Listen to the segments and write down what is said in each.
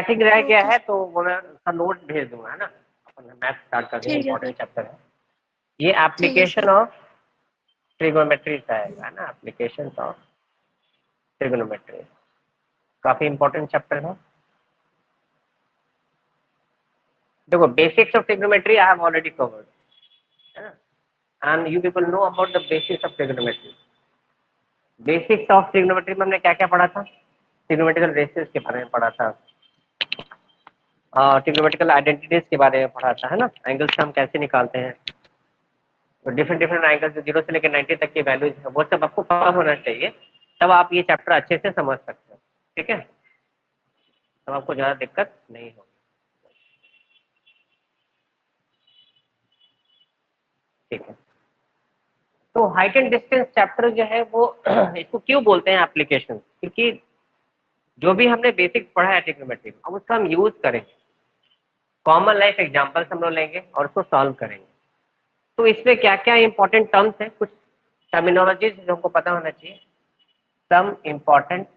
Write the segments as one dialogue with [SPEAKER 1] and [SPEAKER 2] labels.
[SPEAKER 1] Static रह गया
[SPEAKER 2] okay
[SPEAKER 1] है तो वो मैं उसका नोट भेज दूंगा, है ना। अपन मैथ स्टार्ट कर देंगे,
[SPEAKER 2] ठीक है
[SPEAKER 1] इंपॉर्टेंट
[SPEAKER 2] सर।
[SPEAKER 1] चैप्टर है ये,
[SPEAKER 2] ठीक है
[SPEAKER 1] एप्लीकेशन
[SPEAKER 2] सर।
[SPEAKER 1] ऑफ ट्रिगोनोमेट्री का है ना, एप्लीकेशन ऑफ ट्रिगोनोमेट्री, काफी इंपॉर्टेंट चैप्टर है। देखो basics of trigonometry I have already covered, है ना, and you people know about the basics of trigonometry. Basics of trigonometry में हमने क्या क्या पढ़ा था, ट्रिगोनोमेट्रिकल रेशियोज के बारे में पढ़ा था, ट्रिगोनोमेट्रिकल आइडेंटिटीज के बारे में पढ़ा था, है ना, एंगल्स हम कैसे निकालते हैं, तो डिफरेंट डिफरेंट एंगल्स जो 0 से लेकर 90 तक की वैल्यूज है वो सब आपको पता होना चाहिए, तब आप ये चैप्टर अच्छे से समझ सकते हो, ठीक है, तब आपको ज़्यादा दिक्कत नहीं होगी, ठीक है। तो हाइट एंड डिस्टेंस चैप्टर जो है वो इसको क्यों बोलते हैं एप्लीकेशन, क्योंकि जो भी हमने बेसिक्स पढ़ा है ट्रिग्नोमेट्री में अब उसका हम यूज करेंगे, कॉमन लाइफ एग्जांपल्स हम लोग लेंगे और उसको सॉल्व करेंगे। तो इसमें क्या क्या इंपॉर्टेंट टर्म्स है, कुछ टर्मिनोलॉजीज जो हमको पता होना चाहिए, some important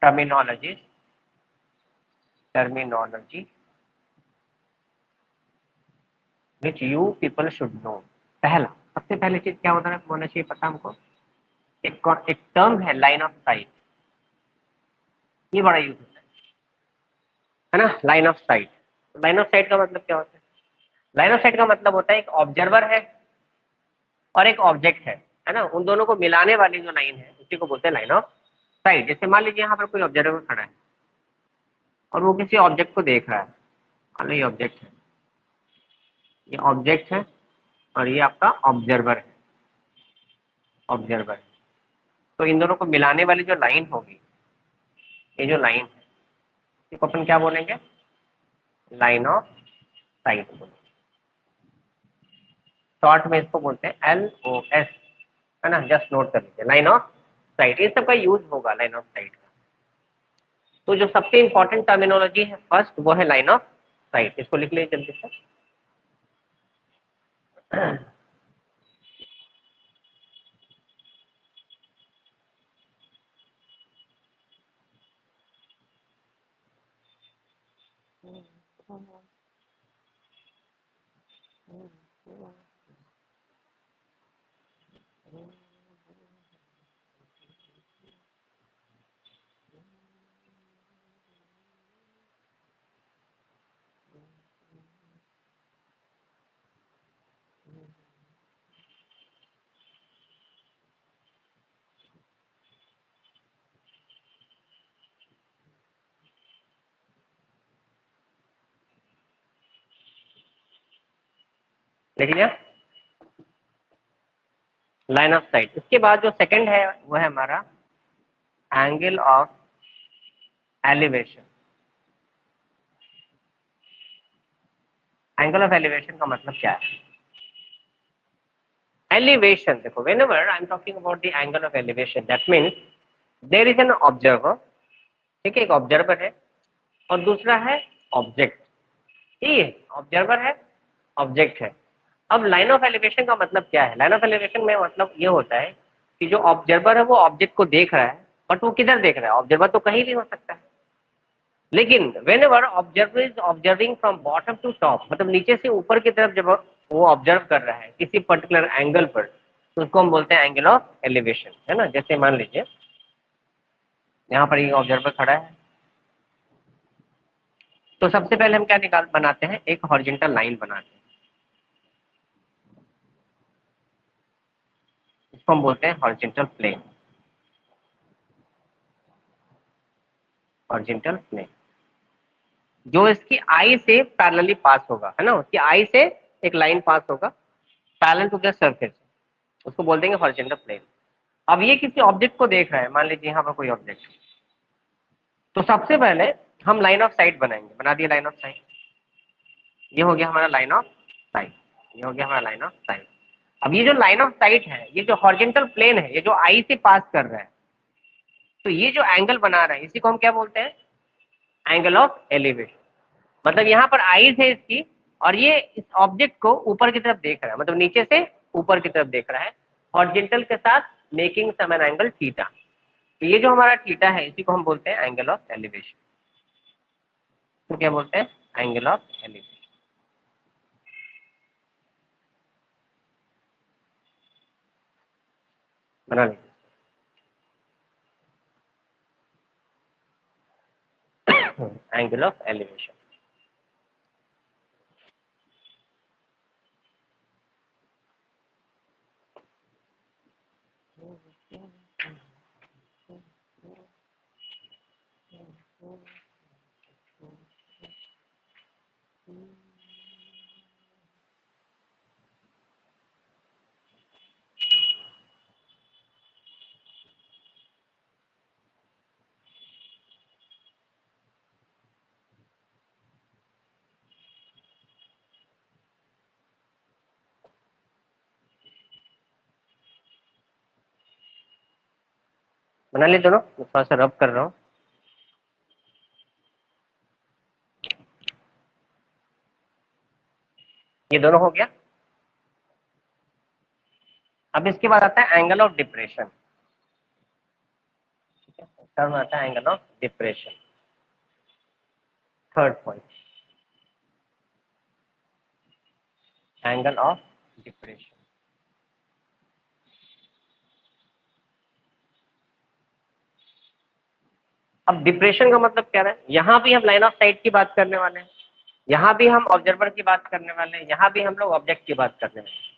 [SPEAKER 1] terminologies terminology which you people should know. पहला, सबसे पहली चीज क्या होना चाहिए पता हमको, एक टर्म है लाइन ऑफ साइट, ये बड़ा यूज होता है ना, line of site. Line of site का मतलब क्या होता है, लाइन ऑफ साइट का मतलब होता है एक ऑब्जर्वर है और एक ऑब्जेक्ट है ना, उन दोनों को मिलाने वाली जो लाइन है उसी को बोलते हैं लाइन ऑफ साइट। जैसे मान लीजिए यहाँ पर कोई ऑब्जर्वर खड़ा है और वो किसी ऑब्जेक्ट को देख रहा है, मान लो ये ऑब्जेक्ट है, ये ऑब्जेक्ट है और ये आपका ऑब्जर्वर है, ऑब्जर्वर। तो इन दोनों को मिलाने वाली जो लाइन होगी, ये जो लाइन है इसको अपन क्या बोलेंगे, लाइन ऑफ साइट बोलेंगे, शॉर्ट में इसको बोलते हैं LOS, है ना, जस्ट नोट कर लीजिए लाइन ऑफ साइट, ये सबका यूज होगा लाइन ऑफ साइट का। तो जो सबसे इंपॉर्टेंट टर्मिनोलॉजी है फर्स्ट वो है लाइन ऑफ साइट, इसको लिख लीजिए जल्दी से। लिख लिया लाइन ऑफ साइट। इसके बाद जो सेकंड है वो है हमारा angle of elevation. Angle of elevation का मतलब क्या है, एलिवेशन देखो, whenever I am talking about the angle of elevation that means there is an observer, ठीक है, एक ऑब्जर्वर है और दूसरा है ऑब्जेक्ट, ठीक है, ऑब्जर्वर है ऑब्जेक्ट है। अब लाइन ऑफ एलिवेशन का मतलब क्या है, लाइन ऑफ एलिवेशन में मतलब ये होता है कि जो ऑब्जर्वर है वो ऑब्जेक्ट को देख रहा है, बट वो किधर देख रहा है, ऑब्जर्वर तो कहीं भी हो सकता है, लेकिन whenever observer is observing from bottom to top, मतलब नीचे से ऊपर की तरफ जब वो ऑब्जर्व कर रहा है किसी पर्टिकुलर एंगल पर, तो उसको हम बोलते हैं एंगल ऑफ एलिवेशन, है ना। जैसे मान लीजिए यहाँ पर ये ऑब्जर्वर खड़ा है, तो सबसे पहले हम क्या बनाते हैं, एक हॉरिजॉन्टल लाइन बनाते हैं, इसको हम बोलते हैं हॉरिजॉन्टल प्लेन, हॉरिजॉन्टल प्लेन जो इसकी आई से पैरेलली पास होगा, है ना, उसकी आई से एक लाइन पास होगा पैरेलल टू द सरफेस, उसको बोल देंगे हॉरिजॉन्टल प्लेन। अब ये किसी ऑब्जेक्ट को देख रहा है, मान लीजिए यहाँ पर कोई ऑब्जेक्ट, तो सबसे पहले हम लाइन ऑफ साइट बनाएंगे, बना दिए लाइन ऑफ साइट, ये हो गया हमारा लाइन ऑफ साइट, ये हो गया हमारा लाइन ऑफ साइट। अब ये जो लाइन ऑफ साइट है, ये जो हॉरिजॉन्टल प्लेन है, ये जो आई से पास कर रहा है, तो ये जो एंगल बना रहा है इसी को हम क्या बोलते हैं, एंगल ऑफ एलिवेशन। मतलब यहाँ पर आईज है इसकी और ये इस ऑब्जेक्ट को ऊपर की तरफ देख रहा है, मतलब नीचे से ऊपर की तरफ देख रहा है हॉरिजॉन्टल के साथ, making some an angle theta. तो ये जो हमारा थीटा है इसी को हम बोलते हैं एंगल ऑफ एलिवेशन। तो क्या बोलते हैं? Angle of elevation. बना लीजिए। Angle of elevation. बना लिए दोनों, मैं थोड़ा सा रब कर रहा हूँ। ये दोनों हो गया। अब इसके बाद आता है एंगल ऑफ डिप्रेशन। ठीक है, टर्म आता है angle of depression. Third point, angle of depression. अब डिप्रेशन का मतलब क्या है? यहाँ भी हम लाइन ऑफ साइट की बात करने वाले हैं, यहाँ भी हम ऑब्जर्वर की बात करने वाले हैं, यहाँ भी हम लोग ऑब्जेक्ट की बात करने वाले हैं।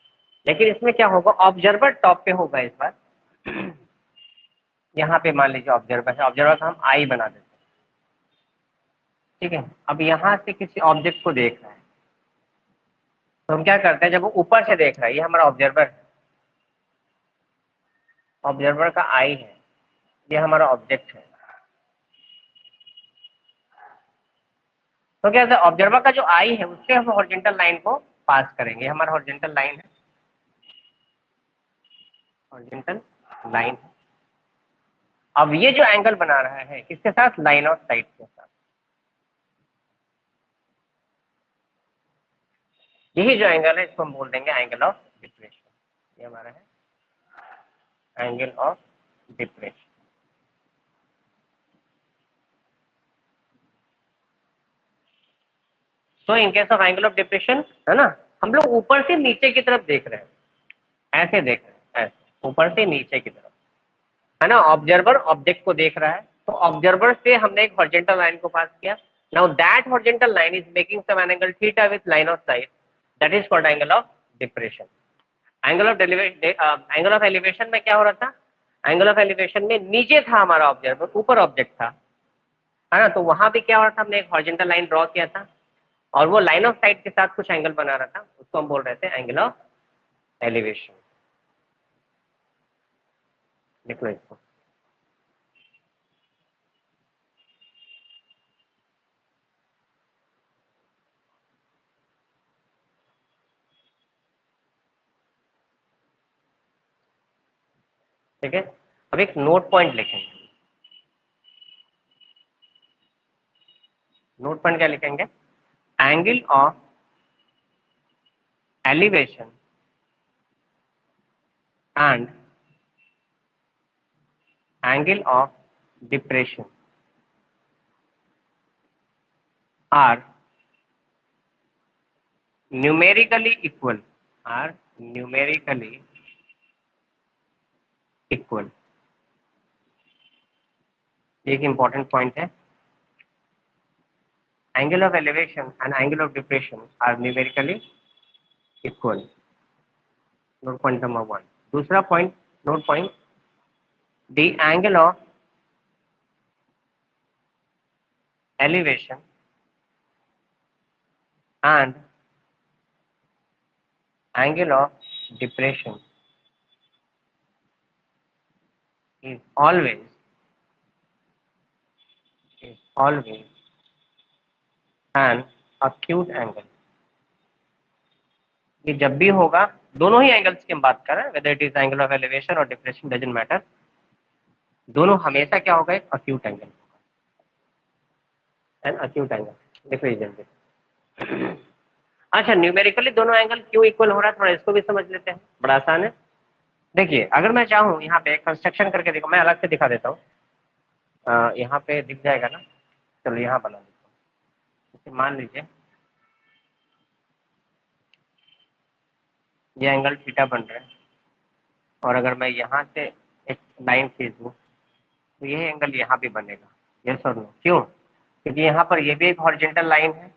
[SPEAKER 1] लेकिन इसमें क्या होगा, ऑब्जर्वर टॉप पे होगा इस बार। यहाँ पे मान लीजिए ऑब्जर्वर है, ऑब्जर्वर का हम आई बना देते हैं। ठीक है, अब यहाँ से किसी ऑब्जेक्ट को देख रहा है, तो हम क्या करते हैं, जब वो ऊपर से देख रहा है, ये हमारा ऑब्जर्वर है, ऑब्जर्वर का आई है, ये हमारा ऑब्जेक्ट है। तो क्या है, ऑब्जर्वर का जो आई है उससे हम हॉरिजॉन्टल लाइन को पास करेंगे, हमारा हॉरिजॉन्टल लाइन है, हॉरिजॉन्टल लाइन। अब ये जो एंगल बना रहा है किसके साथ? लाइन ऑफ साइट के साथ। यही जो एंगल है इसको हम बोल देंगे एंगल ऑफ डिप्रेशन। ये हमारा है एंगल ऑफ डिप्रेशन। तो in case of angle of depression, है ना, हम लोग ऊपर से नीचे की तरफ देख रहे हैं, ऐसे देख रहे हैं, ऐसे ऊपर से नीचे की तरफ, है ना। ऑब्जर्वर ऑब्जेक्ट को देख रहा है, तो ऑब्जर्वर से हमने एक हॉरिजॉन्टल लाइन को पास किया। Now that horizontal line is making some angle theta with line of sight, that is called angle of depression. Angle of elevation में क्या हो रहा था? एंगल ऑफ एलिवेशन में नीचे था हमारा ऑब्जर्वर, ऊपर ऑब्जेक्ट था, है ना। तो वहां पे क्या हो रहा था, हमने एक हॉरिजॉन्टल लाइन ड्रॉ किया था, और वो लाइन ऑफ साइट के साथ कुछ एंगल बना रहा था, उसको हम बोल रहे थे एंगल ऑफ एलिवेशन। लिख लो इसको। ठीक है, अब एक नोट पॉइंट लिखेंगे। नोट पॉइंट क्या लिखेंगे? Angle of elevation and angle of depression are numerically equal, are numerically equal. एक इंपॉर्टेंट पॉइंट है, angle of elevation and angle of depression are numerically equal. Note point number one. दूसरा point, note point, the angle of elevation and angle of depression is always an acute angle। ये जब भी होगा, दोनों ही angles की हम बात कर रहे हैं, whether it is angle of elevation और डिप्रेशन, डजंट मैटर, दोनों हमेशा क्या होगा? एक acute angle, an acute angle. देखो ये जल्दी। अच्छा, न्यूमेरिकली दोनों एंगल क्यों इक्वल हो रहा है, थोड़ा इसको भी समझ लेते हैं, बड़ा आसान है। देखिए अगर मैं चाहूँ यहाँ पे कंस्ट्रक्शन करके देखो, मैं अलग से दिखा देता हूँ, यहाँ पे दिख जाएगा ना, चलो यहाँ बना देता हूँ। जैसे मान लीजिए ये एंगल थीटा बन रहा है, और अगर मैं यहाँ से एक लाइन खींच दूँ तो यह एंगल यहाँ भी बनेगा। यस और नो? क्यों? क्योंकि यहाँ पर ये भी एक हॉरिजॉन्टल लाइन है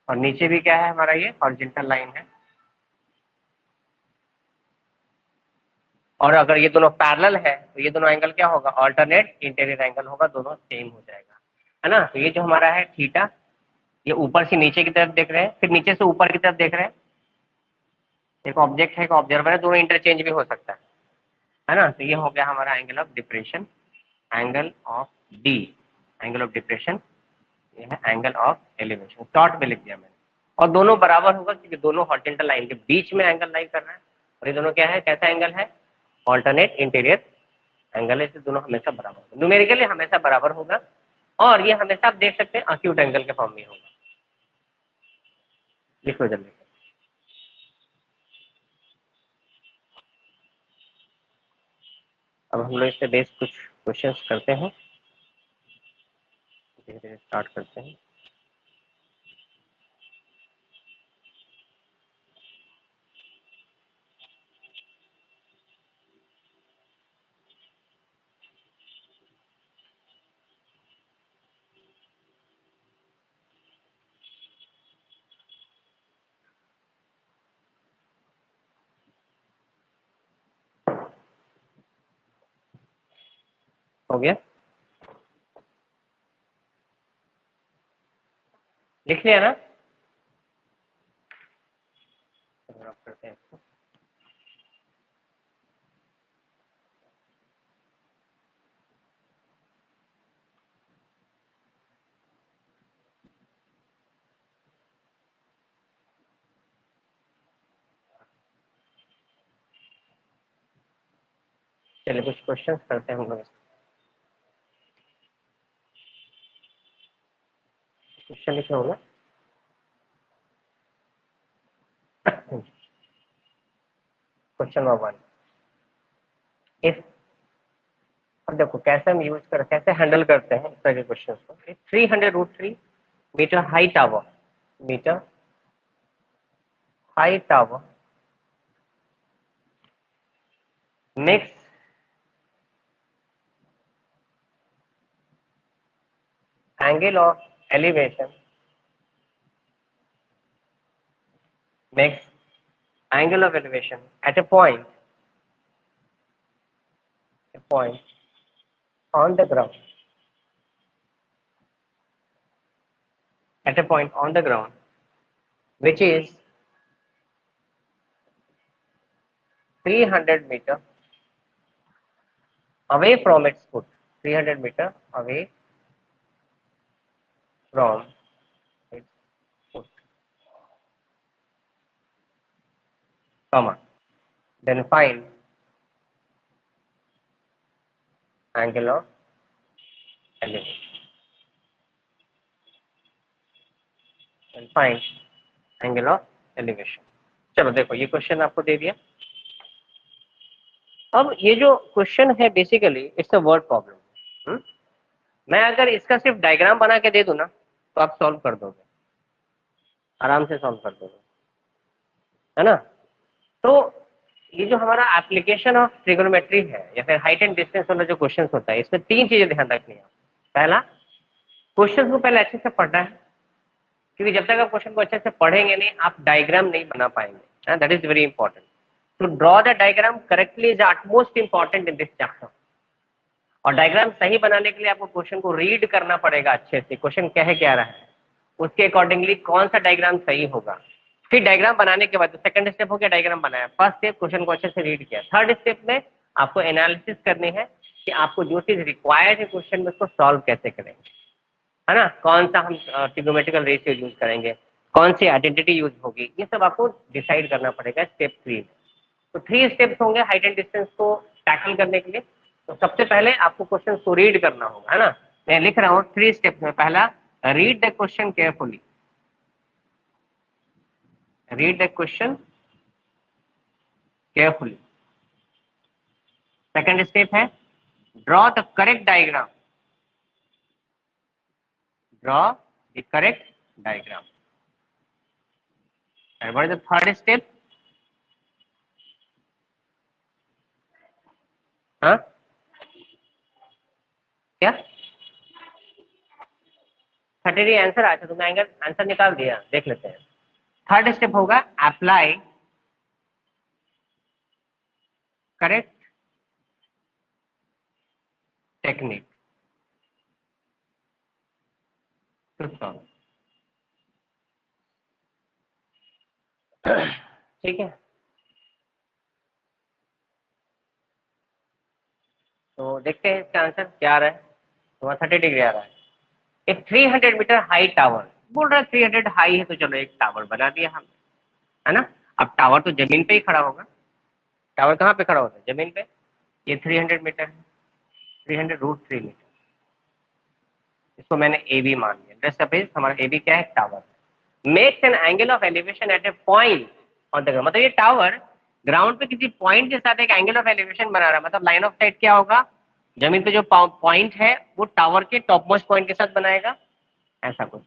[SPEAKER 1] और नीचे भी क्या है हमारा, ये हॉरिजॉन्टल लाइन है। और अगर ये दोनों पैरेलल है तो ये दोनों एंगल क्या होगा, ऑल्टरनेट इंटीरियर एंगल होगा, दोनों सेम हो जाएगा, है ना। तो ये जो हमारा है थीटा, ये ऊपर से नीचे की तरफ देख रहे हैं, फिर नीचे से ऊपर की तरफ देख रहे हैं। एक ऑब्जेक्ट है, एक ऑब्जर्वर है, दोनों इंटरचेंज भी हो सकता है ना। तो ये हो गया हमारा angle of depression, angle of D, angle of depression, ये है एंगल ऑफ एलिवेशन, शॉर्ट में लिख दिया मैंने। और दोनों बराबर होगा क्योंकि दोनों हॉरिजॉन्टल लाइन के बीच में एंगल लाई कर रहा है, और ये दोनों क्या है, कैसा एंगल है, ऑल्टरनेट इंटीरियर एंगल है, इससे दोनों हमेशा बराबर होगा, न्यूमेरिकली हमेशा बराबर होगा। और ये हमेशा आप देख सकते हैं अक्यूट एंगल के फॉर्म में होगा। लिखो जल्दी। अब हम लोग इससे बेस कुछ क्वेश्चंस करते हैं, धीरे धीरे स्टार्ट करते हैं। हो गया, लिख लिया ना? करते हैं इसको। चलिए कुछ क्वेश्चंस करते हैं हम लोग। क्वेश्चन लिखे होगा। क्वेश्चन नंबर 1, इफ, अब देखो कैसे हम यूज कर, कैसे हैंडल करते हैं इस तरह के क्वेश्चन को। 300√3 meter high tower, meter high tower makes angle of elevation, makes angle of elevation at a point on the ground, at a point on the ground which is 300 meter away from its foot, 300 meter away from its foot, comma, then find angle of elevation, then find angle of elevation। चलो देखो ये question आपको दे दिया। अब ये जो question है basically it's a word problem. मैं अगर इसका सिर्फ डायग्राम बना के दे दूं ना तो आप सॉल्व कर दोगे, आराम से सॉल्व कर दोगे, है ना। तो ये जो हमारा एप्लीकेशन ऑफ ट्रिगोनोमेट्री है या फिर हाइट एंड डिस्टेंस वाला जो क्वेश्चन होता है, इसमें 3 चीजें ध्यान रखनी है। पहला, क्वेश्चन को पहले अच्छे से पढ़ना है, क्योंकि जब तक आप क्वेश्चन को अच्छे से पढ़ेंगे नहीं आप डायग्राम नहीं बना पाएंगे। That is very important. To draw the diagram correctly is utmost important in this chapter. और डायग्राम सही बनाने के लिए आपको क्वेश्चन को रीड करना पड़ेगा अच्छे से, क्वेश्चन कह क्या रहा है, उसके अकॉर्डिंगली कौन सा डायग्राम सही होगा। फिर डायग्राम बनाने के बाद सेकंड स्टेप हो गया डायग्राम बनाया, फर्स्ट स्टेप क्वेश्चन को अच्छे से रीड किया, थर्ड स्टेप में आपको एनालिसिस करनी है कि आपको जो चीज रिक्वायर्ड है क्वेश्चन में उसको सॉल्व कैसे करेंगे, है ना। कौन सा हम ट्रिग्नोमेट्रिकल रेशियो यूज करेंगे, कौन सी आइडेंटिटी यूज होगी, ये सब आपको डिसाइड करना पड़ेगा स्टेप 3 में। तो 3 स्टेप्स होंगे हाइट एंड डिस्टेंस को टैकल करने के लिए। तो सबसे पहले आपको क्वेश्चन को रीड करना होगा, है ना। मैं लिख रहा हूँ 3 स्टेप्स में। पहला, read the question carefully, read the question carefully. Second step है draw the correct diagram, draw the correct diagram. And what is the third step? हाँ क्या 30 आंसर आया था, तुमने आंसर निकाल दिया, देख लेते हैं। थर्ड स्टेप होगा apply correct technique to solve. ठीक है, तो देखते हैं इसका आंसर क्या आ रहा है। तुम्हारा 30 डिग्री आ रहा है। एक 300 मीटर हाई टावर बोल रहा है, 300 हाई है तो चलो एक टावर बना दिया हम, है ना। अब टावर तो जमीन पे ही खड़ा होगा, टावर कहाँ पे खड़ा होता है? जमीन पे। ये 300 मीटर है, 300√3 मीटर, इसको मैंने ए बी मान लिया। जस्ट सपोज हमारा ए बी क्या है? Tower. Makes an angle of elevation at a point on the ground, मतलब ये टावर ग्राउंड पे किसी पॉइंट के साथ एक एंगल ऑफ एलिवेशन बना रहा है, मतलब लाइन ऑफ साइट क्या होगा? जमीन पे जो पॉइंट है वो टावर के टॉप मोस्ट पॉइंट के साथ बनाएगा, ऐसा कुछ।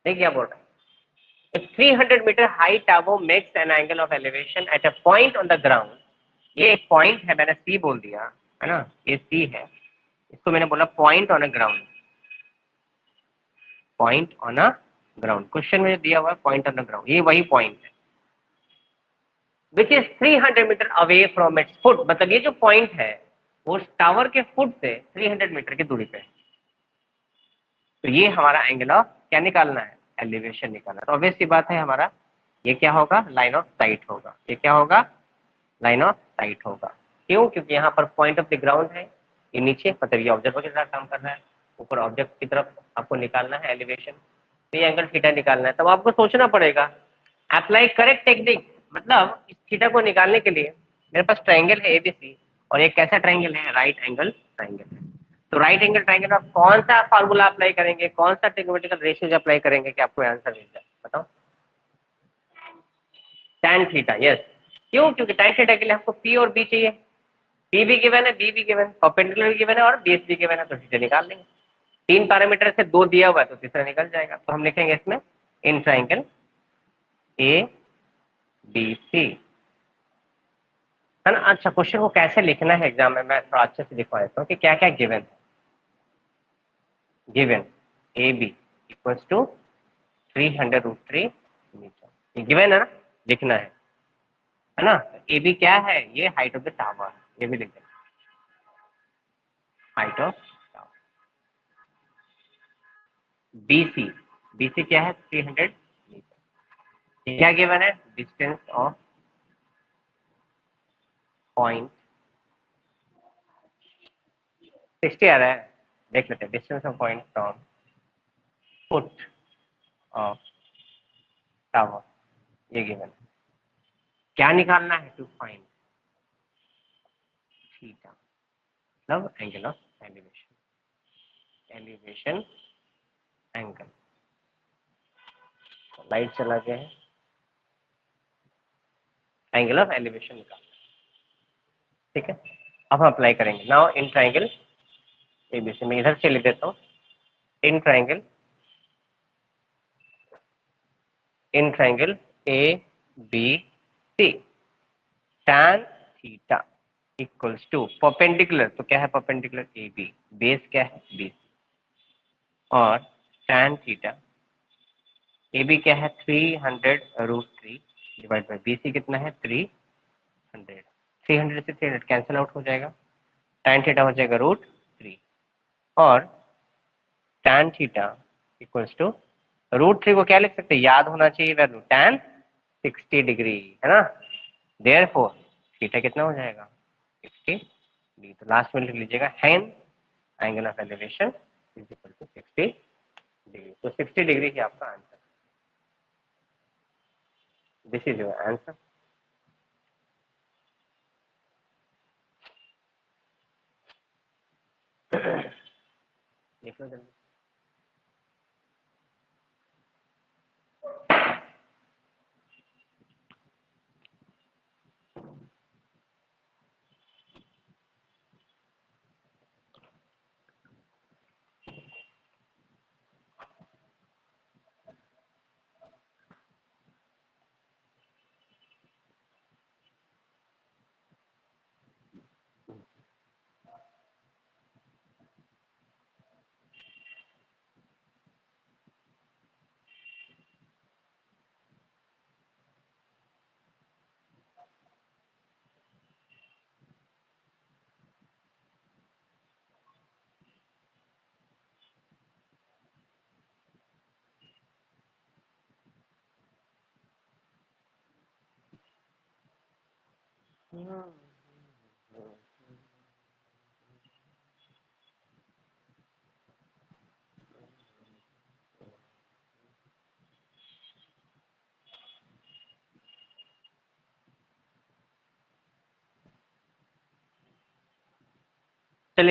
[SPEAKER 1] ठीक, क्या बोल रहा है? A 300 meter high tower makes an angle of elevation at a point on the ground. ये एक पॉइंट है, मैंने सी बोल दिया, है ना, ये सी है, इसको मैंने बोला point on a ground, point on a ground. Question में जो दिया हुआ है पॉइंट ऑन द ग्राउंड, ये वही पॉइंट है which is 300 meter away from its foot, मतलब ये जो पॉइंट है वो टावर के फुट से 300 मीटर की दूरी पे है। तो ये हमारा एंगल ऑफ क्या निकालना है? एलिवेशन निकालना है। तो ऑब्वियस सी बात है हमारा ये क्या होगा? लाइन ऑफ साइट होगा। ये क्या होगा? लाइन ऑफ साइट होगा। क्यों? क्योंकि यहाँ पर पॉइंट ऑफ द ग्राउंड है, ये नीचे, मतलब ये ऑब्जर्वर के साथ काम कर रहा है, ऊपर ऑब्जेक्ट की तरफ आपको निकालना है एलिवेशन, तो ये एंगल थीटा निकालना है। तब आपको सोचना पड़ेगा अप्लाई करेक्ट टेक्निक, मतलब इस थीटा को निकालने के लिए मेरे पास ट्राइंगल है एबीसी, और एक कैसा ट्राइंगल है? राइट एंगल ट्राइंगल है। तो राइट एंगल ट्राइंगल आप कौन सा फार्मूला अप्लाई करेंगे, कौन सा ट्रिग्नोमेट्रिकल रेशियोज अप्लाई करेंगे कि आपको आंसर मिल जाए? बताओ। tan theta, yes. क्यों? क्योंकि tan थीटा के लिए हमको P और B चाहिए, P भी गिवन है, B भी गिवन है, परपेंडिकुलर भी गिवन है और बेस भी गिवन है, तो थीटा निकाल लेंगे। तीन पैरामीटर से दो दिया हुआ है तो तीसरा निकल जाएगा। तो हम लिखेंगे इसमें इन ट्राइंगल ए बी सी, है ना। अच्छा, क्वेश्चन को कैसे लिखना है एग्जाम में, मैं थोड़ा अच्छे से लिखवा देता हूँ कि क्या क्या गिवन है। Given A B equals to 300√3 meter, ये गिवन है ना, लिखना है ना। ए बी क्या है? ये हाइट ऑफ द टावर, ये भी लिख देंगे, height of tower. B C क्या है? 300 मीटर। क्या गिवन है? डिस्टेंस ऑफ पॉइंट 60 आ रहा है, देख लेते हैं। Distance of point from foot of tower, ये गिवन है। क्या निकालना है? टू फाइंड थीटा, मतलब angle of elevation, elevation angle. Light चला गया है, एंगल ऑफ एलिवेशन निकालना, ठीक है। अब हम अप्लाई करेंगे नाउ इन ट्राइंगल एबीसी। मैं इधर से लिख देता हूँ in triangle, in triangle A B C, tan theta equals to perpendicular, तो क्या है परपेंडिकुलर? ए बी, बेस क्या है? बी सी, और tan थीटा ए बी क्या है? 300√3 डिवाइड बाई बी सी कितना है? 300। 300 से 300 कैंसिल आउट हो जाएगा, tan थीटा हो जाएगा √3, और tan थीटा इक्वल्स टू √3 को क्या लिख सकते हैं? याद होना चाहिए वैल्यू, tan 60 डिग्री, है ना। देयरफॉर थीटा कितना हो जाएगा? 60 डिग्री। तो लास्ट में लिख लीजिएगा hence angle of elevation is equal to 60 degree. तो 60 डिग्री ही आपका answer, this is your answer. लिख लो जल्दी। चलिए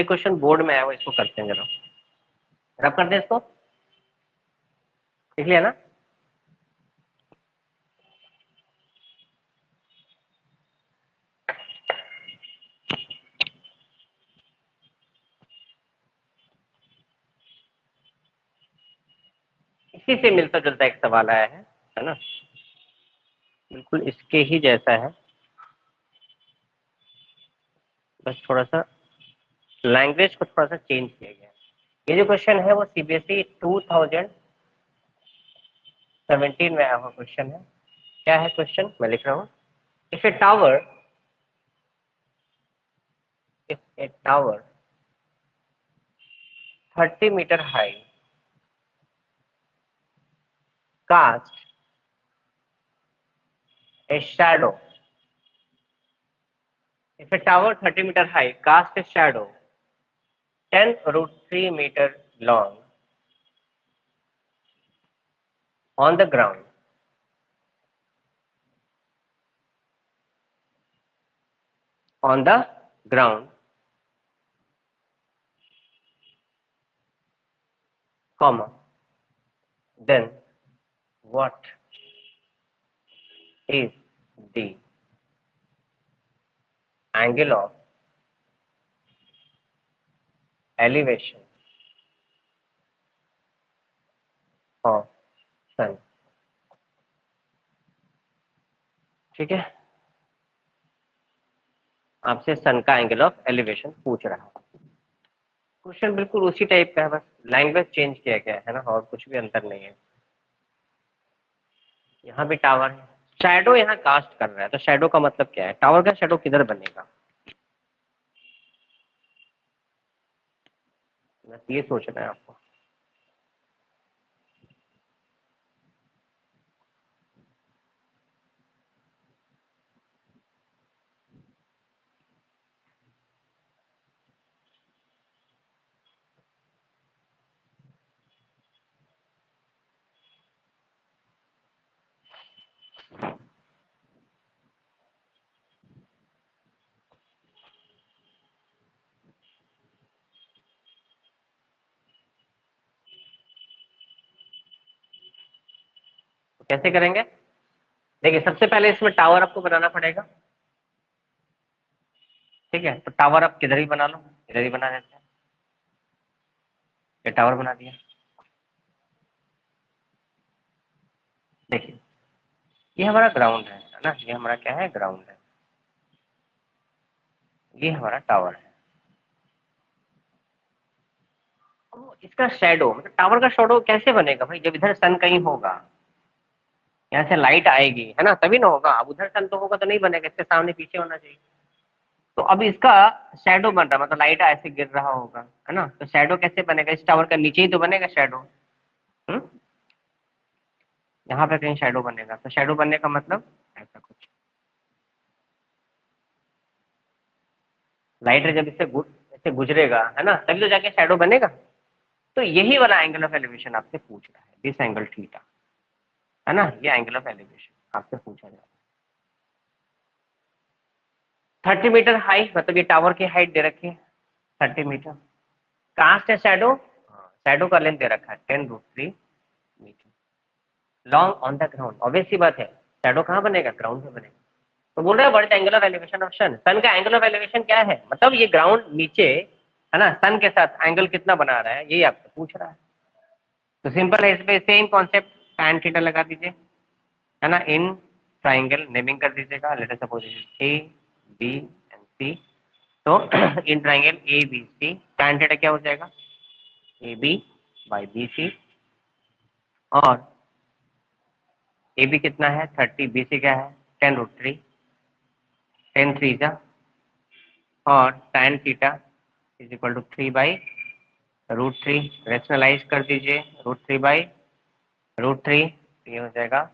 [SPEAKER 1] क्वेश्चन बोर्ड में आया हुआ, इसको करते हैं जरा, रब कर दे इसको, लिख लिया ना। इसी से मिलता जुलता एक सवाल आया है ना, बिल्कुल इसके ही जैसा है, बस थोड़ा सा लैंग्वेज को थोड़ा सा चेंज किया गया है। ये जो क्वेश्चन है वो सीबीएसई 2017 में आया हुआ क्वेश्चन है। क्या है क्वेश्चन, मैं लिख रहा हूँ। If a tower, if a tower 30 meter high cast a shadow, if a tower 30 meter high cast a shadow 10 root 3 meter long on the ground, on the ground, comma, then what is the angle of elevation of sun? ठीक है, आपसे सन का angle of elevation पूछ रहा है। Question बिल्कुल उसी type का है, बस लैंग्वेज चेंज किया गया है ना, और कुछ भी अंतर नहीं है। यहाँ भी टावर है, शैडो यहाँ कास्ट कर रहा है, तो शैडो का मतलब क्या है, टावर का शैडो किधर बनेगा, बस ये सोचना है आपको। तो कैसे करेंगे, देखिए सबसे पहले इसमें टावर आपको बनाना पड़ेगा। ठीक है, तो टावर आप किधर ही बना लो, इधर ही बना देते हैं, ये टावर बना दिया। देखिए ये हमारा ग्राउंड है ना, ये हमारा क्या है, ग्राउंड है, ये हमारा टावर है। तो इसका शैडो मतलब टावर का शैडो कैसे बनेगा भाई, जब इधर सन कहीं होगा, यहाँ से लाइट आएगी है ना, तभी ना होगा। अब उधर सन तो होगा तो नहीं बनेगा, इसके सामने पीछे होना चाहिए। तो अब इसका शैडो बन रहा, मतलब लाइट ऐसे गिर रहा होगा है ना, तो शैडो कैसे बनेगा, इस टावर का नीचे ही तो बनेगा शैडो। यहाँ पे कहीं शैडो बनेगा, तो शैडो बनने का मतलब ऐसा कुछ, लाइट जब इससे गुजरेगा है ना, तभी तो जाके शैडो बनेगा। तो यही वाला एंगल ऑफ एलिवेशन आपसे पूछ रहा है, दिस एंगल थीटा, है ना, ये एंगल ऑफ एलिवेशन आपसे पूछा जा रहा है। 30 मीटर हाई मतलब ये टावर की हाइट दे रखी है 30 मीटर, कास्ट है शैडो, शैडो का लेंथ दे रखा है 10√3 meter, long on the ground. Obvious सी बात है, शैडो कहाँ बनेगा, ग्राउंड में बनेगा। तो बोल रहे हैं what is angle of elevation of sun, sun का एंगल ऑफ एलिवेशन क्या है, मतलब ये ग्राउंड नीचे है ना, सन के साथ एंगल कितना बना रहा है, यही आपसे पूछ रहा है। तो सिंपल है, इसमें सेम कॉन्सेप्ट, tan थीटा लगा दीजिए है ना, इन ट्राइंगल नेमिंग कर दीजिएगा, let us suppose A B and C. तो in triangle A B C tan theta क्या हो जाएगा, A B by B C, और ए बी कितना है 30, बी सी क्या है 10√3, 10 3 जा, और tan theta is equal to 3/√3, rationalize कर दीजिए, √3/√3, ये हो जाएगा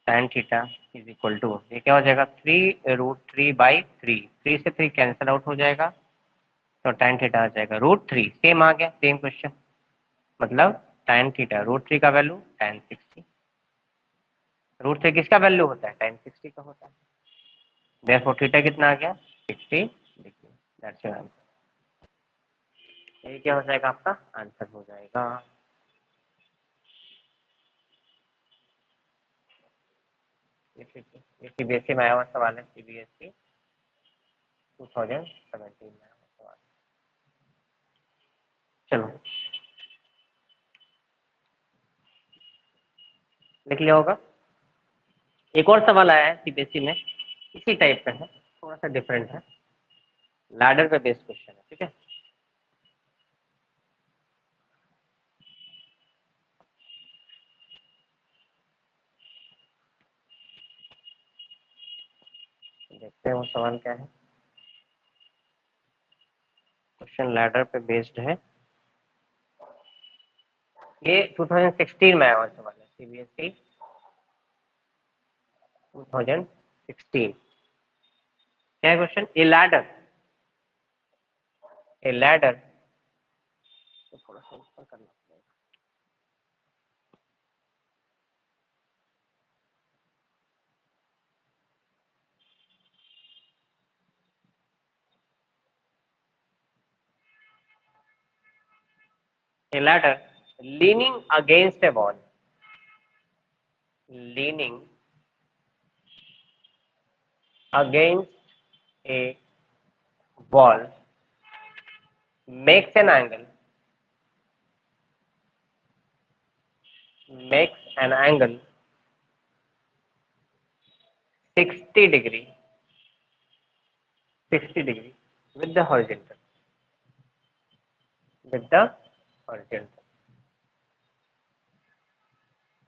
[SPEAKER 1] tan theta is equal to, ये क्या हो जाएगा 3√3/3, 3 से 3 कैंसिल आउट हो जाएगा, तो tan थीटा आ जाएगा √3, सेम आ गया, सेम क्वेश्चन, मतलब tan थीटा √3 का वैल्यू tan 60, √3 किसका वैल्यू होता है, tan 60 का होता है, देयरफॉर थीटा कितना आ गया 60 डिग्री, दैट्स योर आंसर। ये क्या हो जाएगा आपका आंसर हो जाएगा। ये सीबीएसई में आया हुआ सवाल है, सीबीएसई 2017 में आया हुआ सवाल। चलो लिख लिया होगा। एक और सवाल आया है सीबीएसई में, इसी टाइप का है, थोड़ा सा डिफरेंट है, लैडर पे बेस्ड क्वेश्चन है, ठीक है। देखते हैं वो सवाल क्या है। क्वेश्चन लैडर पे बेस्ड है, ये 2016 में आया हुआ सवाल है, सीबीएसई 2016। क्या है क्वेश्चन, ए लैडर, तो थोड़ा सा ऊपर करना पड़ेगा, a ladder leaning against a wall, leaning against a wall makes an angle, makes an angle 60 degree, 60 degree with the horizontal, with the horizontal,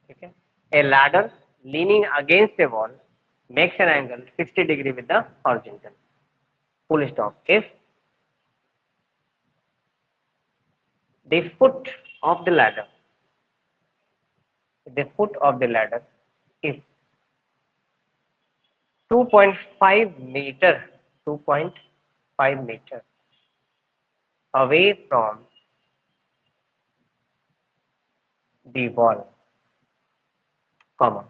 [SPEAKER 1] ठीक है। A ladder leaning against a wall makes an angle 60 degree with the horizontal, full stop. If the foot of the ladder, the foot of the ladder is 2.5 meter, 2.5 meter away from the wall, comma,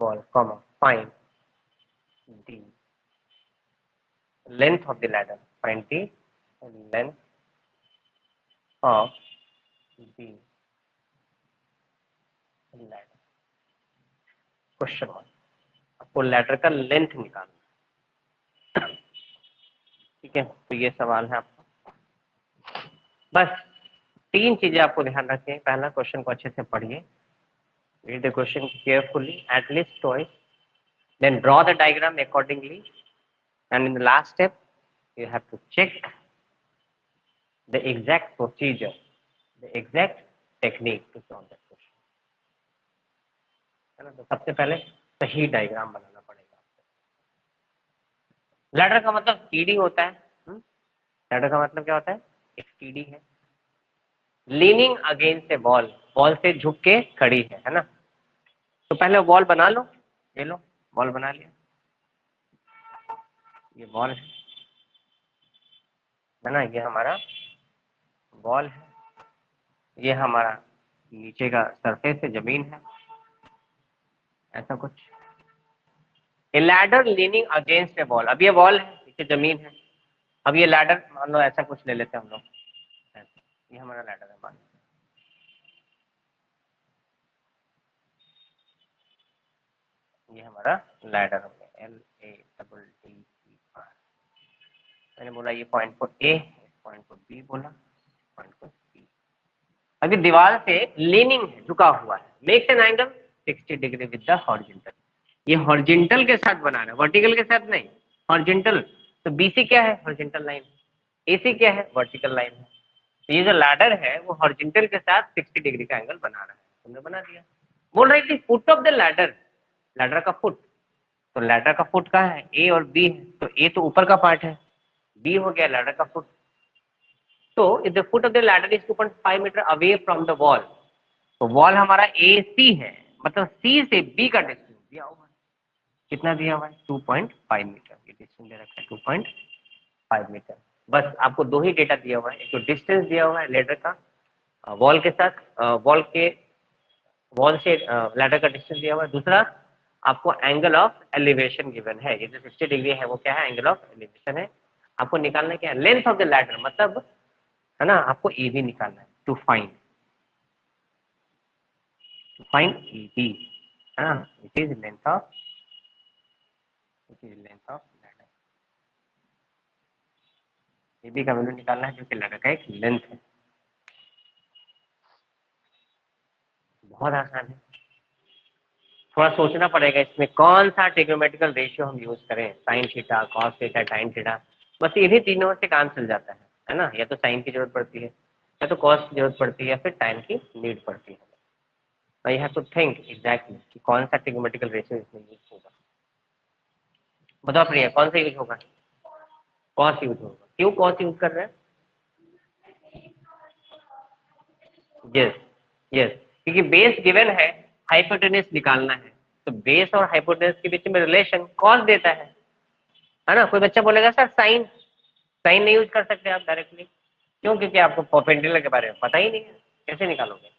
[SPEAKER 1] wall, comma, find the length of the ladder, find the length of the ladder, question mark, आपको ladder का length निकालना, ठीक है। तो ये सवाल है आपका, बस 3 चीजें आपको ध्यान रखें। पहला, क्वेश्चन को अच्छे से पढ़िए, read the question carefully at least twice, then draw the diagram accordingly, and in the last step you have to check the exact procedure, the exact technique to solve that question, है ना। तो सबसे पहले सही diagram बनाना पड़ेगा। Ladder का मतलब TD होता है, लैडर का मतलब क्या होता है, एक टीडी है, लीनिंग अगेंस्ट ए वॉल, वॉल से झुक के खड़ी है ना। तो पहले वॉल बना लो, ये लो वॉल बना लिया, ये वॉल है ना, ये हमारा वॉल है, ये हमारा नीचे का सरफेस है, जमीन है, ऐसा कुछ। ए लैडर लीनिंग अगेंस्ट ए वॉल, अब ये वॉल है, नीचे जमीन है, अब ये लैडर मान लो ऐसा कुछ ले लेते हैं हम लोग, ये हमारा लैडर है, मान ये हमारा लैडर हो गया, LADDER। मैंने बोला ये पॉइंट को ए, पॉइंट को बी बोला, पॉइंट को सी। अभी दीवार से लीनिंग है, झुका हुआ है, makes an angle 60 degree with the horizontal, ये हॉरिजॉन्टल के साथ बना रहा है, वर्टिकल के साथ नहीं, हॉरिजॉन्टल। तो बीसी क्या है, हॉरिजॉन्टल लाइन, एसी क्या है, वर्टिकल लाइन है। तो ये जो लैडर है वो हॉरिजॉन्टल के साथ 60 डिग्री का एंगल बना रहा है, तुमने बना दिया। बोल रही थी foot of the ladder, ladder का फुट, तो लैडर का फुट कहाँ है, ए और बी है, तो ए तो ऊपर का पार्ट है, बी हो गया लैडर का फुट। तो if the foot of the ladder is 2.5 meter away from the wall, तो वॉल हमारा ए सी है, मतलब सी से बी का डिस्टेंस, दिया हुआ है, कितना दिया हुआ है 2.5 मीटर, ये डिस्टेंस दे रखा है 2.5 मीटर। बस आपको दो ही डेटा दिया हुआ है, एक तो डिस्टेंस दिया हुआ है लेडर का वॉल के साथ, वॉल से लैडर का डिस्टेंस दिया हुआ है, दूसरा आपको एंगल ऑफ एलिवेशन गिवन है, ये जो 60 डिग्री है वो क्या है, एंगल ऑफ एलिवेशन है। आपको निकालना क्या है, लेंथ ऑफ द लैडर, मतलब है ना, आपको ए बी निकालना है टू फाइंड ए बी, है ना, it is length of ladder. A B का वैल्यू निकालना है जो कि लैडर का एक लेंथ है। बहुत आसान है, थोड़ा सोचना पड़ेगा इसमें कौन सा ट्रिग्नोमेट्रिकल रेशियो हम यूज करें, साइन थीटा, कॉस थीटा, टाइन थीटा, बस इन्हीं तीनों से काम चल जाता है ना, या तो साइन की जरूरत पड़ती है, या तो कॉस की जरूरत पड़ती है, या फिर टाइम की नीड पड़ती है। तो you have to think exactly कि कौन सा ट्रिग्नोमेट्रिकल रेशियो इसमें यूज होगा। बताओ प्रिया, कौन सा यूज होगा, कॉस यूज होगा, क्यों कॉस यूज कर रहे हैं? यस, यस, क्योंकि बेस गिवन है, हाइपोटेनस निकालना है, तो बेस और हाइपोटेनस के बीच में रिलेशन कॉस देता है ना। कोई बच्चा बोलेगा सर साइन, साइन नहीं यूज कर सकते आप डायरेक्टली, क्यों? क्योंकि आपको परपेंडिकुलर के बारे में पता ही नहीं है, कैसे निकालोगे?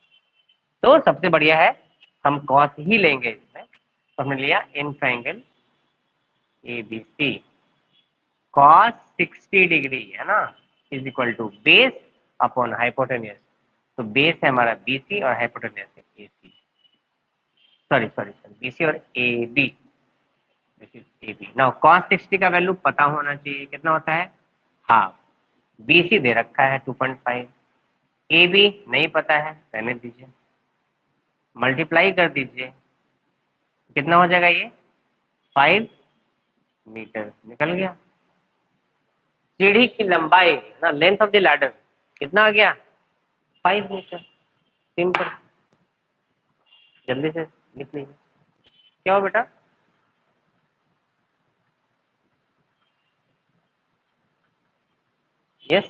[SPEAKER 1] तो सबसे बढ़िया है हम कॉस ही लेंगे इसमें, तो हमने लिया in triangle A B C, cos 60 degree है ना, is equal to base upon hypotenuse. तो बेस है हमारा BC और हाइपोटेन्यूज है AC, sorry sorry sorry, BC और AB, this is AB। Now cos 60 का वैल्यू पता होना चाहिए, कितना होता है, हाफ। BC दे रखा है 2.5, AB नहीं पता है, रहने दीजिए, मल्टीप्लाई कर दीजिए, कितना हो जाएगा ये 5 मीटर, निकल गया। सीढ़ी की लंबाई ना, लेंथ ऑफ द लैडर कितना आ गया 5 मीटर, सिंपल, जल्दी से लिख लीजिए। क्या हो बेटा, यस,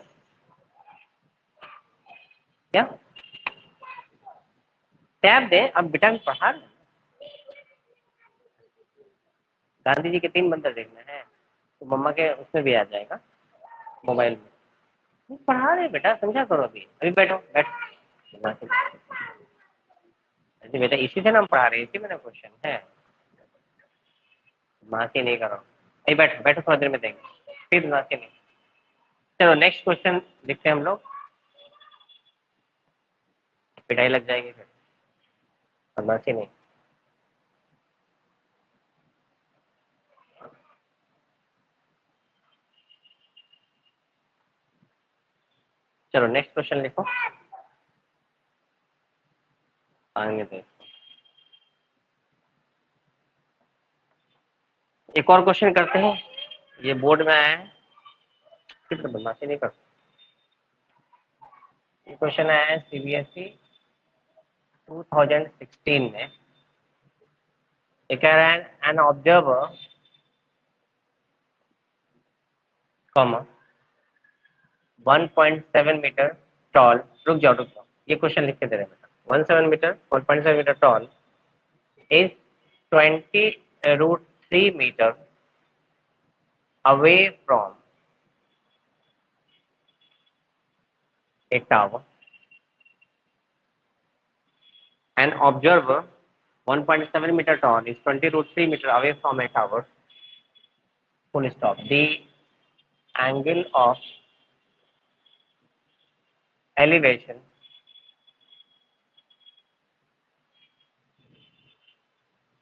[SPEAKER 1] क्या टैब दे, अब बेटा भी पढ़ा रहे हैं। गांधी जी के 3 मंदिर देखना है तो मम्मा के उसमें भी आ जाएगा मोबाइल में, पढ़ा रहे बेटा, समझा करो, अभी अभी बैठो बैठ, ऐसे बेटा इसी से ना हम पढ़ा रहे हैं, इसी में ना क्वेश्चन है, मासी नहीं करो, अभी बैठो बैठो, थोड़ी देर में देंगे, फिर मासी नहीं। चलो नेक्स्ट क्वेश्चन लिखते हैं हम लोग, पिटाई लग जाएगी फिर, और मासी नहीं। चलो नेक्स्ट क्वेश्चन लिखो, आगे देखो, एक और क्वेश्चन करते हैं, ये बोर्ड में आया है, फिर बदमाशी नहीं करते। ये क्वेश्चन आया है CBSE 2016 में, ये कह रहा है an observer comma 1.7 meter tall, रुक जाओ, ये क्वेश्चन लिख के दे रहे हैं बेटा, 1.7 meter tall is 20√3 meter away from a tower, an observer 1.7 meter tall is 20√3 meter away from a tower, full stop. The angle of elevation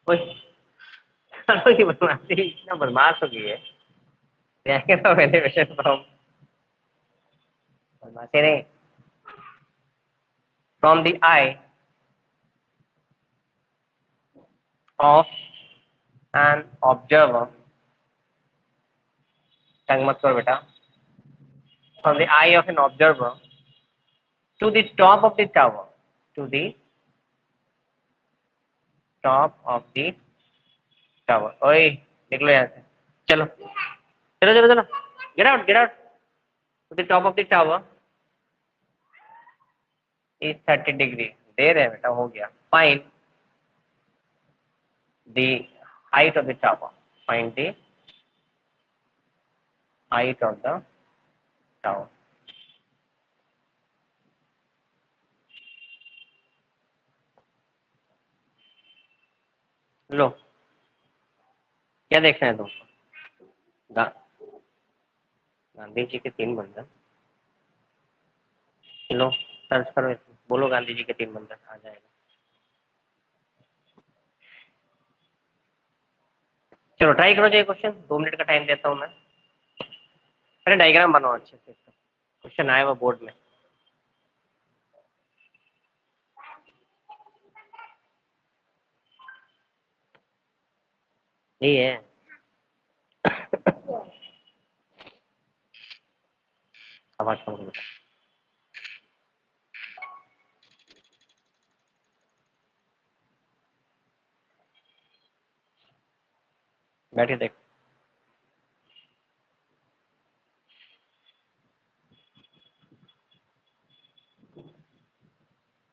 [SPEAKER 1] ओए, चलो ये बदमाशी इतना बदमाश हो गई है, angle of elevation from, बदमाशी नहीं, from the eye of an observer, तंग मत करो बेटा, from the eye of an observer to the top of the tower, to the top of the tower, ओए निकलो यहाँ से, चलो चलो चलो चलो, get out to the top of the tower is 30 degree, दे रहे हैं बेटा, हो गया, fine the height of the tower. Find the height of the tower. लो, क्या देखना है तुमको? गांधी जी के 3 बंधन। लो, सर्च करो इसमें, बोलो गांधी जी के 3 बंधन, आ जाएगा। चलो ट्राई करो ये क्वेश्चन, 2 मिनट का टाइम देता हूँ मैं। अरे डायग्राम बनाओ अच्छे से, क्वेश्चन आया हुआ बोर्ड में। यही है। आवाज कम करो। बैठे देख।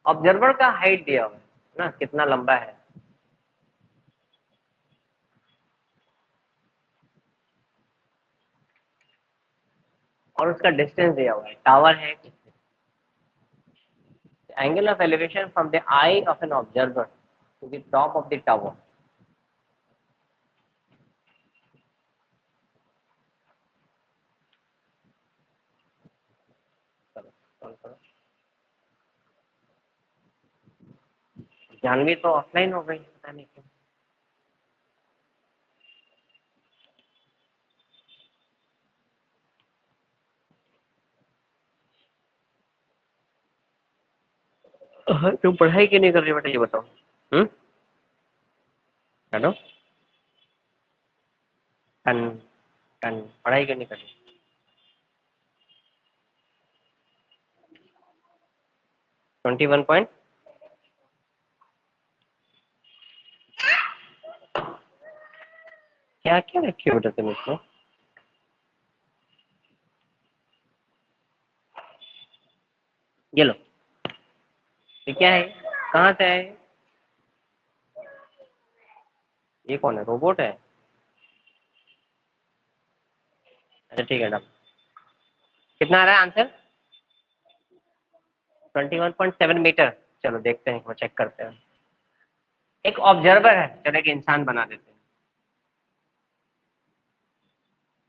[SPEAKER 1] ऑब्जर्वर का हाइट दिया हुआ है ना, कितना लंबा है, और उसका डिस्टेंस दिया हुआ है, टावर है। Angle of elevation from the eye of an observer to the top of the tower. Janhvi तो ऑफलाइन हो गई, पता नहीं क्यों। तुम पढ़ाई क्यों नहीं कर रही बेटा, ये बताओ। हेलो, टन टन, पढ़ाई क्यों नहीं कर रही? ट्वेंटी वन पॉइंट क्या क्या रखी हो बेटा तुम इसमें? ये लो, ये क्या है, कहाँ से है? ये कौन है, रोबोट है? अच्छा ठीक है, डन। कितना आ रहा है आंसर? 21.7 मीटर। चलो देखते हैं, वो चेक करते हैं। एक ऑब्जर्वर है, चलो एक इंसान बना देते हैं,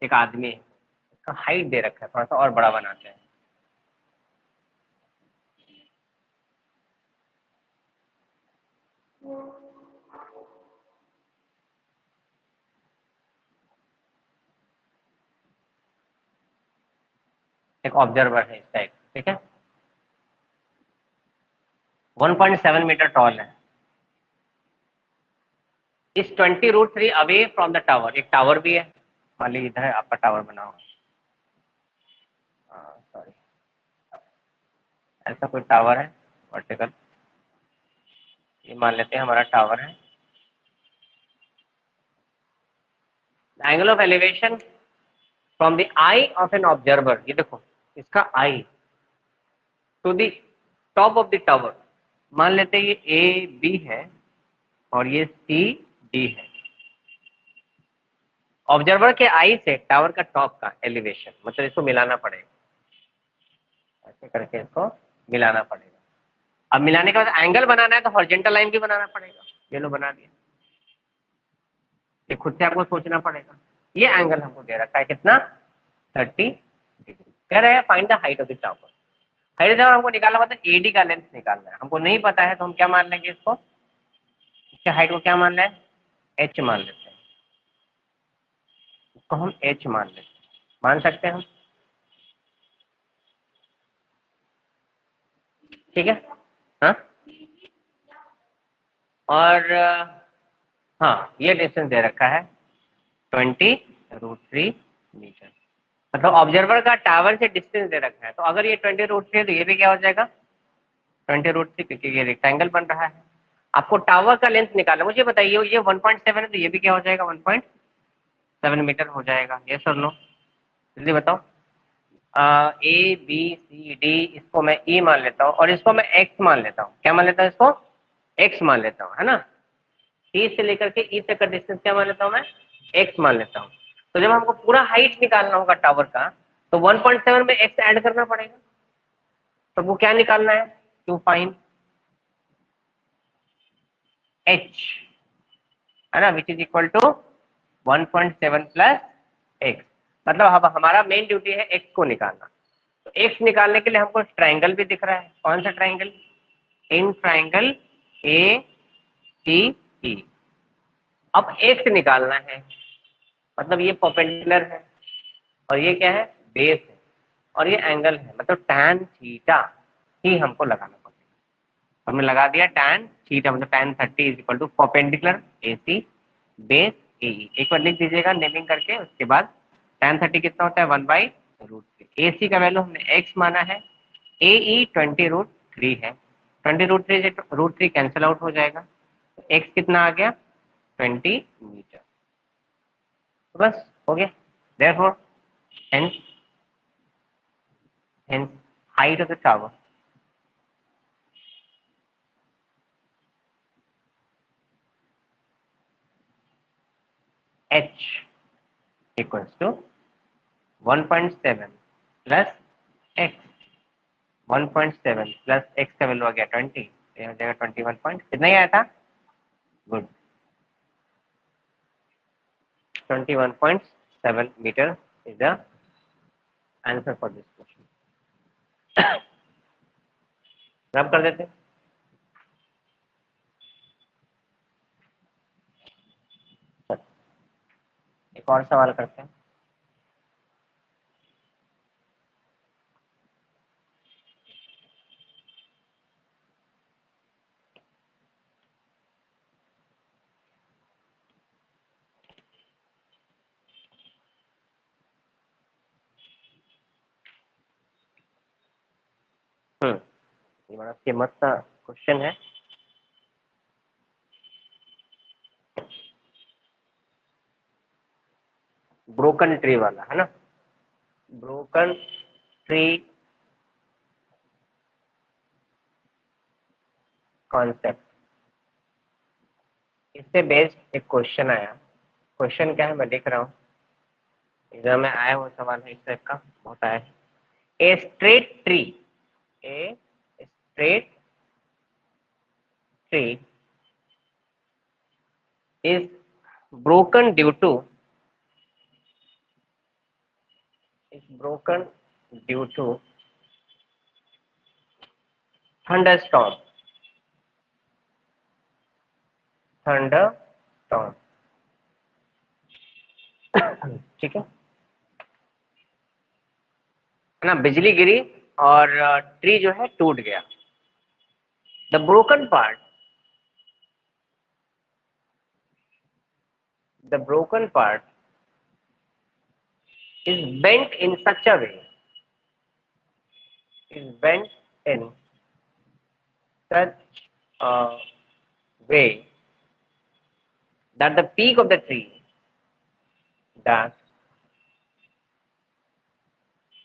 [SPEAKER 1] एक आदमी है, इसका हाइट दे रखा है, थोड़ा सा और बड़ा बनाते हैं। एक ऑब्जर्वर है इस टाइप, ठीक है, 1.7 मीटर टॉल है। इस 20√3 अवे फ्रॉम द टावर, एक टावर भी है, मान लीजिए इधर है आपका टावर बना हुआ। सॉरी, ऐसा कोई टावर है वर्टिकल, ये मान लेते हैं हमारा टावर है। Angle of elevation from the eye of an observer, ये देखो इसका eye to the top of the tower, मान लेते हैं ये ए बी है और ये सी डी है। ऑब्जर्वर के आई से टावर का टॉप का एलिवेशन, मतलब इसको मिलाना पड़ेगा, ऐसे करके इसको मिलाना पड़ेगा। अब मिलाने के बाद एंगल बनाना है तो हॉरिजॉन्टल लाइन भी बनाना पड़ेगा। ये लो बना दिया, ये खुद से आपको सोचना पड़ेगा। ये एंगल हमको दे रखा है कितना, 30 डिग्री। कह रहे हैं find the height of the tower. Height of हमको निकालना होता है, एडी का लेंथ निकालना है, हमको नहीं पता है तो हम क्या मान लेंगे इसको, इसके हाइट को क्या मान लें, एच मान लेते हैं, इसको हम एच मान लेते हैं, मान सकते हैं हम, ठीक है। हाँ, और हाँ ये डिस्टेंस दे रखा है 20√3 मीटर, मतलब ऑब्जर्वर का टावर से डिस्टेंस दे रखा है। तो अगर ये 20√3 है तो ये भी क्या हो जाएगा 20√3, क्योंकि ये रेक्टेंगल बन रहा है। आपको टावर का लेंथ निकालना, मुझे बताइए, ये 1.7 है तो ये भी क्या हो जाएगा 1.7 मीटर हो जाएगा। ये सर नो, जल्दी बताओ। ए बी सी डी, इसको मैं ई मान लेता हूँ और इसको मैं एक्स मान लेता हूँ। क्या मान लेता हूँ इसको, एक्स मान लेता हूँ, है ना। सी से लेकर के ई तक का डिस्टेंस क्या मान लेता हूँ मैं, एक्स मान लेता हूँ। तो जब हमको पूरा हाइट निकालना होगा टावर का, तो 1.7 में एक्स ऐड करना पड़ेगा। तो वो क्या निकालना है, टू फाइंड एच, है ना, which is equal to 1.7 plus X. मतलब अब हमारा मेन ड्यूटी है एक्स को निकालना। तो एक्स निकालने के लिए हमको ट्राइंगल भी दिख रहा है, कौन सा ट्राइंगल, इन ट्राइंगल ए सी ई। अब एक्स निकालना है, मतलब ये परपेंडिकुलर है और ये क्या है, बेस है, और ये एंगल है, मतलब tan थीटा ही हमको लगाना पड़ेगा। हमने लगा दिया tan थीटा, मतलब tan 30 is equal to perpendicular A C base A E. एक बार लिख दीजिएगा नेमिंग करके, उसके बाद tan 30 कितना होता है, 1/√3। ए सी का वैल्यू हमने एक्स माना है, ए ई 20√3 है, 20√3 से √3 कैंसिल आउट हो जाएगा, एक्स कितना आ गया 20 मीटर। तो बस हो गया। therefore hence hence height of the tower h equals to 1.7 plus x, 1.7 plus x का वैल्यू आ गया 20, तो यहाँ जाएगा 21 पॉइंट, कितना ही आया था, good, 21.7 meter is the answer for this question. Rub कर देते हैं। एक और सवाल करते हैं। ये बड़ा फेमस सा क्वेश्चन है। ब्रोकन ट्री वाला, है ना, ब्रोकन ट्री कॉन्सेप्ट, इससे बेस्ड एक क्वेश्चन आया। क्वेश्चन क्या है मैं देख रहा हूँ, एग्जाम में आया हुआ सवाल है इस टाइप का, बहुत आया है। A straight tree, a straight tree is broken due to is broken due to thunderstorm, thunderstorm। ठीक है ना, बिजली गिरी और ट्री जो है टूट गया। The broken part, the broken part is bent in such a way, is bent in such a way that the peak of the tree, that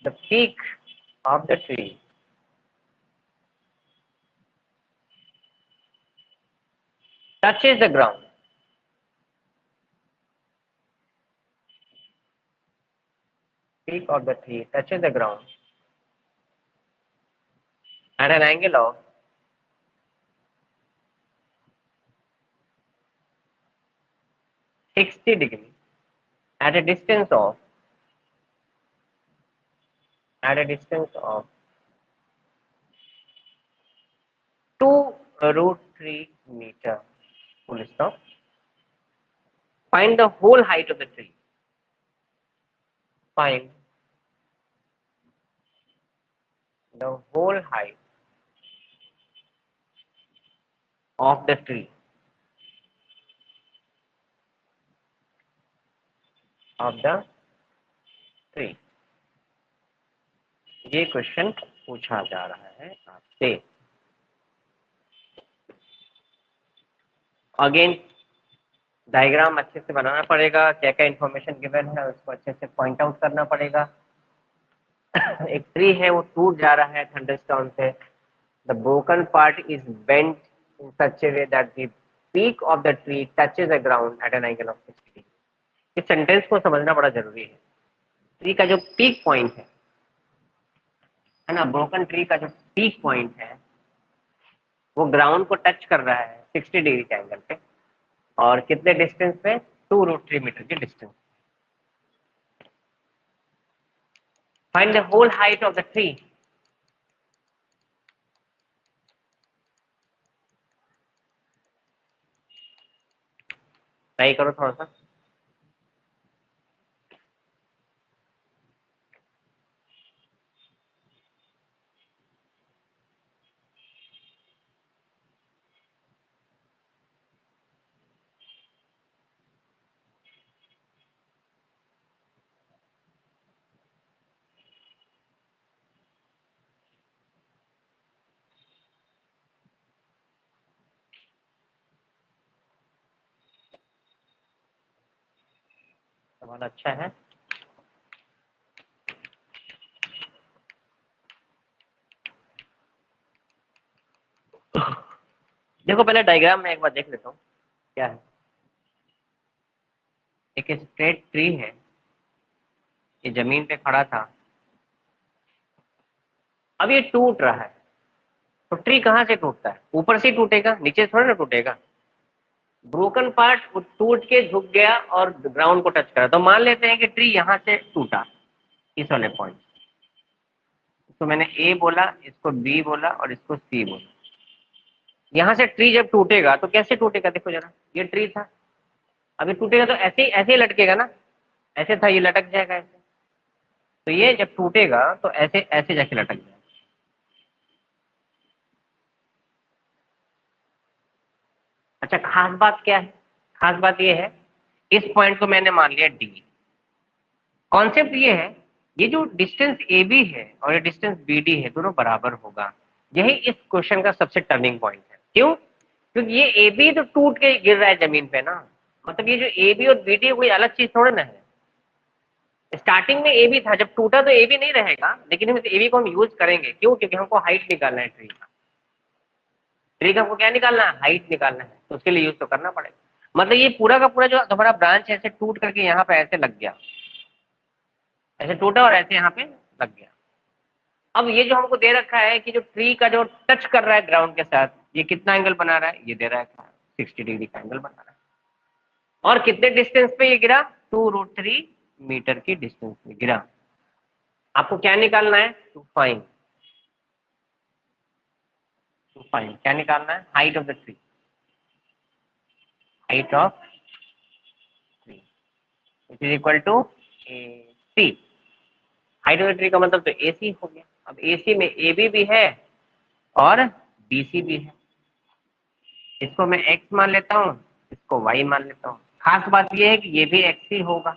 [SPEAKER 1] the peak of the tree touches the ground, peak of the tree touches the ground at an angle of 60 degrees at a distance of, at a distance of 2√3 meter. Full stop. Find the whole height of the tree. Find the whole height of the tree, of the tree। ये question पूछा जा रहा है आपसे। Again diagram अच्छे से बनाना पड़ेगा, क्या क्या इन्फॉर्मेशन गिवन है उसको अच्छे से पॉइंट आउट करना पड़ेगा। एक ट्री है वो टूट जा रहा है थंडरस्टॉर्म से, the broken part is bent in such a way that the peak of the tree touches the ground eight N angle of 60 degree. इस सेंटेंस को समझना बड़ा जरूरी है। ट्री का जो पीक पॉइंट है ना, ब्रोकन ट्री का जो पीक पॉइंट है वो ग्राउंड को टच कर रहा है 60 डिग्री के एंगल पे, और कितने डिस्टेंस पे, 2√3 मीटर के distance. Find the whole height of the tree. Try करो थोड़ा सा। सवाल अच्छा है। देखो पहले डायग्राम में एक बार देख लेता हूँ क्या है। एक स्ट्रेट ट्री है, ये जमीन पे खड़ा था, अब ये टूट रहा है। तो ट्री कहाँ से टूटता है? ऊपर से टूटेगा, नीचे से थोड़ा ना टूटेगा। ब्रोकन पार्ट टूट के झुक गया और ग्राउंड को टच करा। तो मान लेते हैं कि ट्री यहाँ से टूटा, इस वाले पॉइंट। तो मैंने ए बोला, इसको बी बोला और इसको सी बोला। यहाँ से ट्री जब टूटेगा तो कैसे टूटेगा? देखो जरा, ये ट्री था, अभी टूटेगा तो ऐसे ही लटकेगा ना। ऐसे था, ये लटक जाएगा ऐसे। तो ये जब टूटेगा तो ऐसे ऐसे जाके लटक जाएगा। अच्छा, खास बात क्या है? खास बात ये है, इस पॉइंट को मैंने मान लिया डी। कॉन्सेप्ट ये है, ये जो डिस्टेंस ए बी है और ये डिस्टेंस बी डी है, दोनों बराबर होगा। यही इस क्वेश्चन का सबसे टर्निंग पॉइंट है। क्यों? क्योंकि ये ए बी तो टूट के गिर रहा है जमीन पे ना। मतलब ये जो ए बी और बी डी कोई अलग चीज थोड़ा ना है। स्टार्टिंग में ए बी था, जब टूटा तो ए बी नहीं रहेगा, लेकिन हम ए बी को हम यूज करेंगे। क्यों? क्योंकि हमको हाइट निकालना है ट्री का। ट्री का हमको क्या निकालना है? हाइट निकालना है। तो उसके लिए यूज तो करना पड़ेगा। मतलब ये पूरा का पूरा जो हमारा ब्रांच है ऐसे टूट करके यहाँ पे ऐसे लग गया, ऐसे टूटा और ऐसे यहाँ पे लग गया। अब ये जो हमको दे रखा है कि जो ट्री का जो टच कर रहा है ग्राउंड के साथ, ये कितना एंगल बना रहा है? ये दे रहा है 60 डिग्री का एंगल बना रहा है। और कितने डिस्टेंस पे ये गिरा? 2√3 मीटर की डिस्टेंस पे गिरा। आपको क्या निकालना है? टू फाइंड क्या निकालना है? Height of the tree. Height of tree it is equal to A C. Height of the tree का मतलब तो ए सी हो गया। अब ए सी में ए बी भी है और बी सी भी है। इसको मैं x मान लेता हूँ, इसको y मान लेता हूँ। खास बात ये है कि ये भी x ही होगा,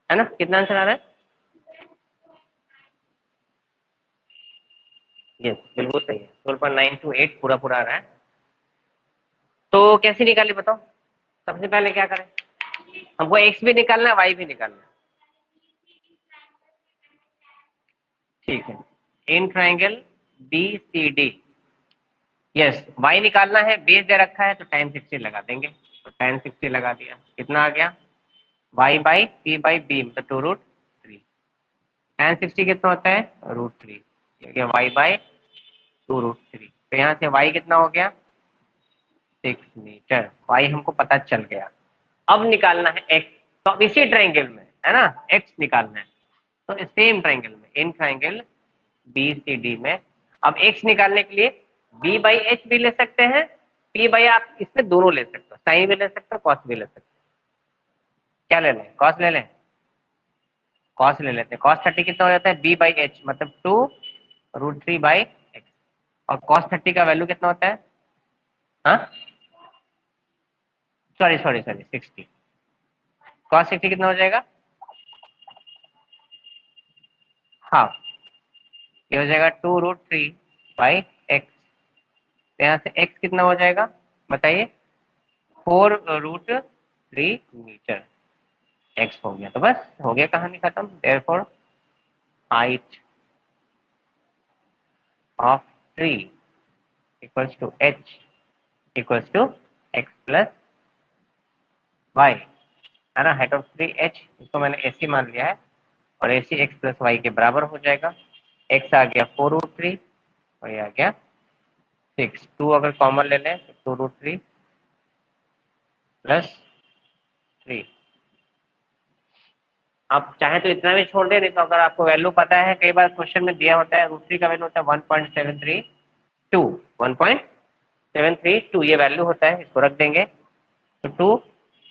[SPEAKER 1] है ना? कितना आंसर आ रहा है? यस, बिल्कुल सही है। 12.928 पूरा पूरा आ रहा है। तो कैसे निकाले बताओ? सबसे पहले क्या करें? हमको x भी निकालना है, y भी निकालना है। ठीक है, in triangle B C D. Yes, y निकालना है, बेस दे रखा है तो tan 60 लगा देंगे। तो tan 60 लगा दिया, कितना आ गया? y by C by B मतलब 2√3। tan 60 कितना होता है? √3। y by 2√3। तो यहाँ से y कितना हो गया? 6 मीटर। y हमको पता चल गया। अब निकालना है x। तो अब इसी ट्राइंगल में है ना, x निकालना है। तो सेम ट्राइंगल में, in triangle B C D में, अब x निकालने के लिए b बाई एच भी ले सकते हैं, p बाई, आप इसमें दोनों ले सकते हो, साइन भी ले सकते हो, कॉस भी ले सकते हो। क्या ले लें? कॉस ले लें। कॉस ले लेते हैं। कॉस 30 कितना हो जाता है? b बाई एच मतलब 2√3 बाई एक्स। और कॉस 30 का वैल्यू कितना होता है? हाँ, सॉरी सॉरी सॉरी 60। कॉस 60 कितना हो जाएगा? हाफ। ये हो जाएगा 2√3 बाई एक्स। तो यहाँ से x कितना हो जाएगा बताइए? 4√3 मीटर। x हो गया तो बस हो गया, कहानी खत्म। Therefore height of tree equals to h equals to plus Y, है ना, हाइट ऑफ ट्री एच, इसको मैंने AC मान लिया है, और AC x प्लस वाई के बराबर हो जाएगा। x आ गया 4√3 और ये आ गया 6। 2 अगर कॉमन ले लें तो 2√3 प्लस 3। आप चाहे तो इतना भी छोड़ दें, नहीं तो अगर आपको वैल्यू पता है, कई बार क्वेश्चन में दिया होता है √3 का वैल्यू होता है 1.732, 1.732 ये वैल्यू होता है, इसको रख देंगे। तो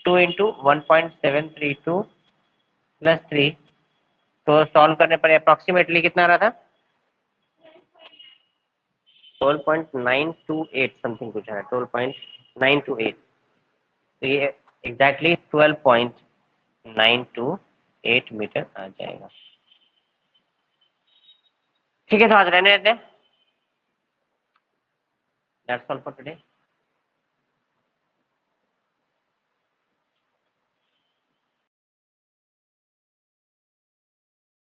[SPEAKER 1] 2 इंटू 1.732 प्लस 3, तो सॉल्व करने पर अप्रोक्सीमेटली कितना आ रहा था, 12.928 समथिंग कुछ है, 12.928। तो ये एग्जैक्टली 12.928 मीटर आ जाएगा। ठीक है, तो आज रहने देते हैं। That's all for today.